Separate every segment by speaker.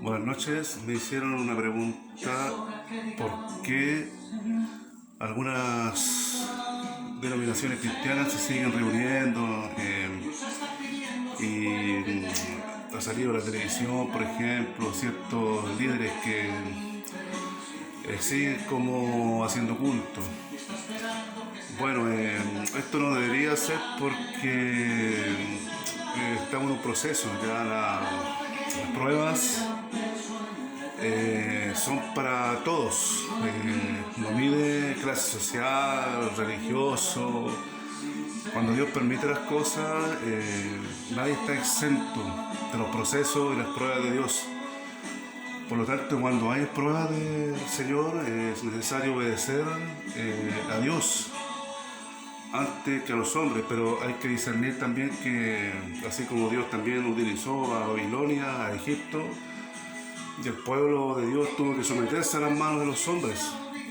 Speaker 1: Buenas noches. Me hicieron una pregunta: ¿por qué algunas denominaciones cristianas se siguen reuniendo y ha salido la televisión, por ejemplo, ciertos líderes que siguen como haciendo culto? Bueno, esto no debería ser porque estamos en un proceso, ya las pruebas son para todos, no mide clase social, religioso. Cuando Dios permite las cosas, nadie está exento de los procesos y las pruebas de Dios. Por lo tanto, cuando hay pruebas del Señor, es necesario obedecer a Dios antes que a los hombres, pero hay que discernir también que, así como Dios también utilizó a Babilonia, a Egipto, y el pueblo de Dios tuvo que someterse a las manos de los hombres,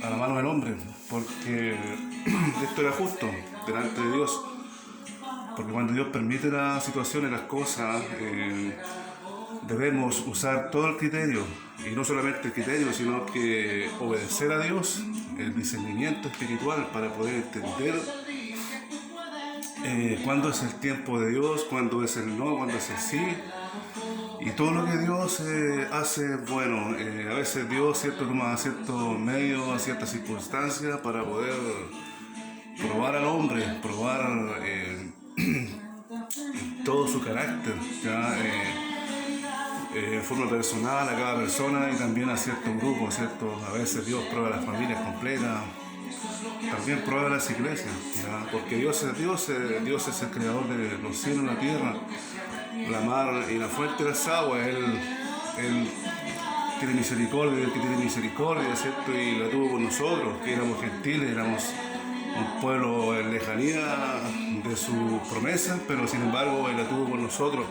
Speaker 1: a la mano del hombre, porque esto era justo delante de Dios. Porque cuando Dios permite las situaciones, las cosas, debemos usar todo el criterio, y no solamente el criterio, sino que obedecer a Dios, el discernimiento espiritual para poder entender cuándo es el tiempo de Dios, cuándo es el no, cuándo es el sí. Y todo lo que Dios hace, bueno, a veces Dios toma ciertos medios, ciertas circunstancias para poder probar al hombre, probar todo su carácter, ya, en forma personal a cada persona y también a ciertos grupos, ¿cierto? A veces Dios prueba a las familias completas, también prueba a las iglesias, ¿ya? Porque Dios es Dios, Dios es el creador de los cielos y la tierra, la mar y la fuente de las aguas. Él tiene misericordia, el que tiene misericordia, ¿cierto? Y la tuvo con nosotros, que éramos gentiles, éramos un pueblo en lejanía de su promesa, pero sin embargo Él la tuvo con nosotros.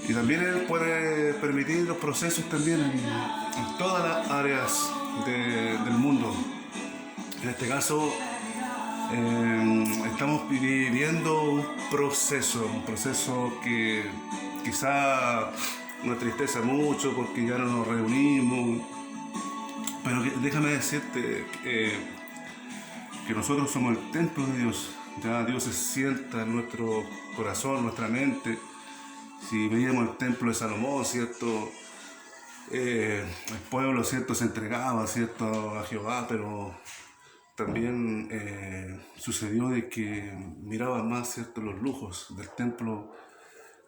Speaker 1: Y también Él puede permitir los procesos también en todas las áreas del mundo. En este caso, estamos viviendo un proceso que quizá nos entristece mucho porque ya no nos reunimos, pero déjame decirte que nosotros somos el templo de Dios. Ya Dios se sienta en nuestro corazón, nuestra mente. Si veíamos el templo de Salomón, ¿cierto? El pueblo, ¿cierto?, se entregaba, ¿cierto?, a Jehová, pero también sucedió de que miraban más, ¿cierto?, los lujos del templo.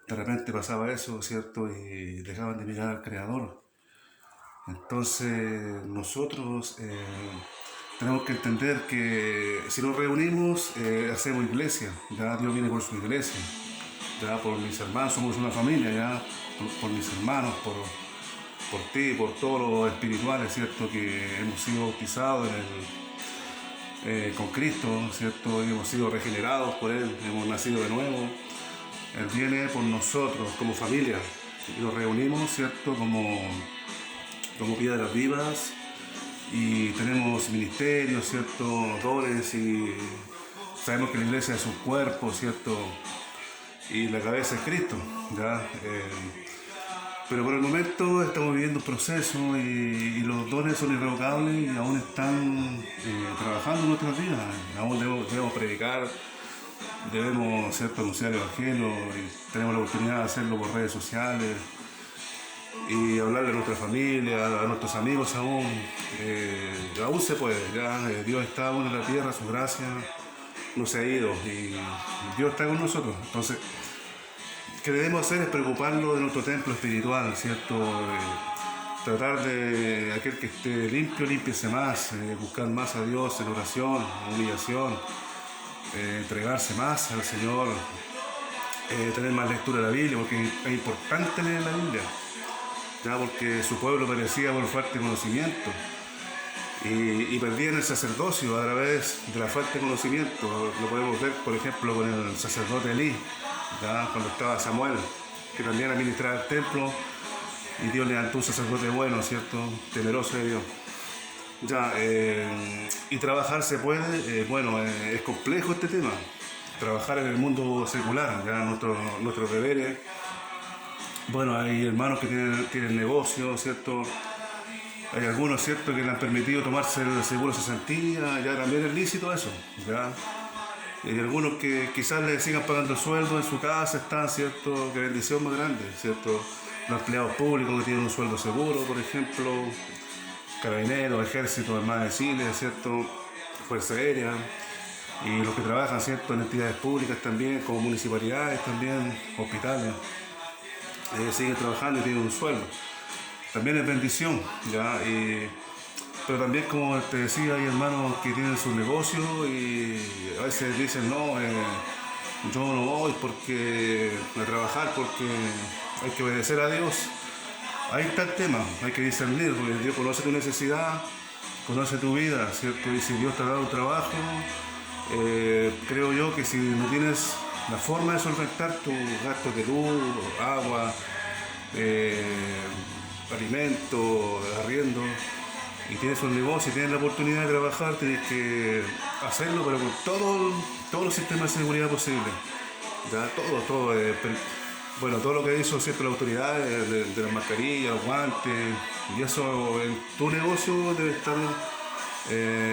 Speaker 1: De repente pasaba eso, ¿cierto?, y dejaban de mirar al Creador. Entonces nosotros tenemos que entender que si nos reunimos, hacemos iglesia. Ya Dios viene por su iglesia, ya por mis hermanos, somos una familia, ya por mis hermanos, por ti, por todos los espirituales, ¿cierto?, que hemos sido bautizados con Cristo, ¿cierto?, y hemos sido regenerados por Él, hemos nacido de nuevo. Él viene por nosotros como familia y nos reunimos, ¿cierto?, como piedras vivas, y tenemos ministerios, ¿cierto?, dones, y sabemos que la iglesia es un cuerpo, ¿cierto?, y la cabeza es Cristo, ¿ya? Pero por el momento estamos viviendo un proceso y los dones son irrevocables y aún están trabajando en nuestras vidas. Aún debemos predicar, debemos, ¿cierto?, anunciar el Evangelio, y tenemos la oportunidad de hacerlo por redes sociales y hablarle a nuestra familia, a nuestros amigos aún. Aún se puede, ya Dios está aún en la tierra, su gracia no se ha ido y Dios está con nosotros. Entonces, ¿qué debemos hacer? Es preocuparnos de nuestro templo espiritual, ¿cierto? Tratar de aquel que esté limpio, límpiese más, buscar más a Dios en oración, en humillación, entregarse más al Señor, tener más lectura de la Biblia, porque es importante leer la Biblia, ya, porque su pueblo perecía por falta de conocimiento y perdían el sacerdocio a través de la falta de conocimiento. Lo podemos ver, por ejemplo, con el sacerdote Elí, ya, cuando estaba Samuel, que también administraba el templo, y Dios levantó un sacerdote bueno, ¿cierto?, temeroso de Dios. Ya, y trabajar se puede, es complejo este tema, trabajar en el mundo secular, ya nuestros deberes Bueno, hay hermanos que tienen negocios, ¿cierto? Hay algunos, ¿cierto?, que le han permitido tomarse el seguro de cesantía, ya también es lícito eso, ¿ya? Y hay algunos que quizás le sigan pagando el sueldo en su casa, están, ¿cierto? Qué bendición más grande, ¿cierto? Los empleados públicos que tienen un sueldo seguro, por ejemplo, carabineros, ejército, armada de Chile, ¿cierto? Fuerza Aérea, y los que trabajan, ¿cierto?, en entidades públicas también, como municipalidades también, hospitales, siguen trabajando y tienen un sueldo. También es bendición, ¿ya? Pero también, como te decía, hay hermanos que tienen sus negocios y a veces dicen, no, yo no voy a trabajar porque hay que obedecer a Dios. Ahí está el tema, hay que discernir, porque Dios conoce tu necesidad, conoce tu vida, ¿cierto? Y si Dios te ha dado un trabajo, creo yo que si no tienes la forma de solventar tus gastos de luz, agua, eh, alimento, arriendo, y tienes un negocio y tienes la oportunidad de trabajar, tienes que hacerlo, pero con todos los sistemas de seguridad posibles. Ya todo, bueno, todo lo que hizo, ¿cierto?, la autoridad de las mascarillas, los guantes, y eso en tu negocio debe estar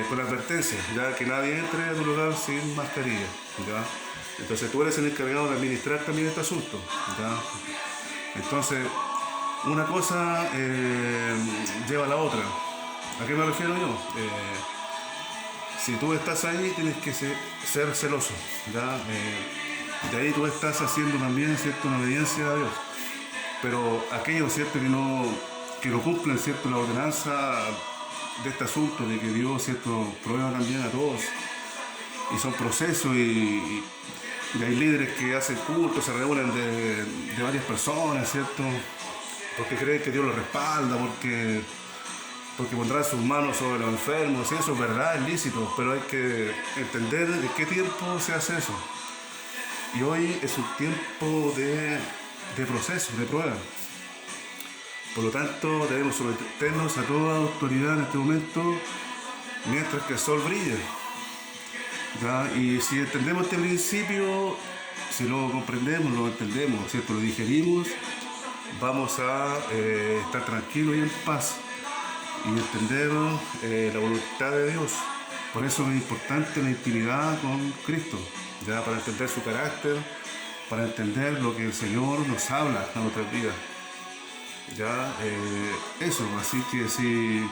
Speaker 1: con advertencia, ya que nadie entre a tu lugar sin mascarilla, ¿ya? Entonces tú eres el encargado de administrar también este asunto, ¿ya? Entonces, una cosa lleva a la otra. ¿A qué me refiero yo? Si tú estás ahí, tienes que ser celoso, ¿ya? De ahí tú estás haciendo también, ¿cierto?, una obediencia a Dios. Pero aquellos, ¿cierto?, que no cumplen, ¿cierto?, la ordenanza de este asunto, de que Dios, ¿cierto?, prueba también a todos. Y son procesos y hay líderes que hacen cultos, se reúnen de varias personas, ¿cierto? Porque creen que Dios los respalda, porque pondrán sus manos sobre los enfermos, y eso es verdad, es lícito, pero hay que entender en qué tiempo se hace eso. Y hoy es un tiempo de proceso, de prueba. Por lo tanto, debemos someternos a toda autoridad en este momento mientras que el sol brille, ¿ya? Y si entendemos este principio, si lo comprendemos, lo entendemos, ¿cierto?, lo digerimos, vamos a estar tranquilos y en paz y entender la voluntad de Dios. Por eso es importante la intimidad con Cristo, ya, para entender su carácter, para entender lo que el Señor nos habla en nuestras vidas. Ya, eso, así que si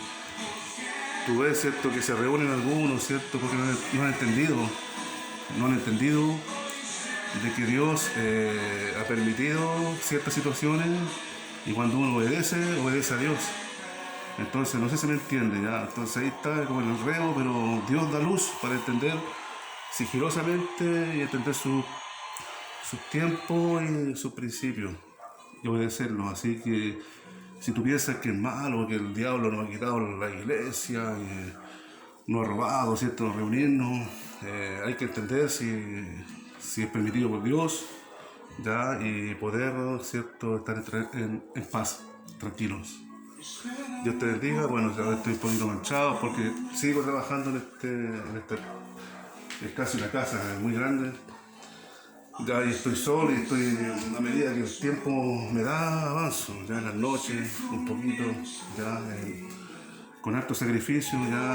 Speaker 1: tú ves, ¿cierto?, que se reúnen algunos, ¿cierto?, porque no han entendido de que Dios ha permitido ciertas situaciones y cuando uno obedece a Dios. Entonces, no sé si me entiende, ya. Entonces ahí está como el enredo, pero Dios da luz para entender sigilosamente y entender sus tiempos y sus principios y obedecerlos. Así que si tú piensas que es malo, que el diablo nos ha quitado la iglesia, nos ha robado, ¿cierto?, reunirnos, hay que entender si es permitido por Dios, ya, y poder, ¿cierto?, estar en paz, tranquilos. Dios te bendiga. Bueno, ya estoy un poquito manchado porque sigo trabajando es casi una casa muy grande. Ya ahí estoy solo y estoy, a medida que el tiempo me da, avanzo, ya en las noches, un poquito, ya con harto sacrificio, ya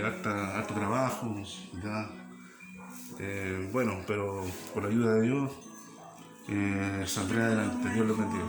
Speaker 1: harto trabajo, ya, bueno, pero con la ayuda de Dios, saldré adelante. Dios lo bendiga.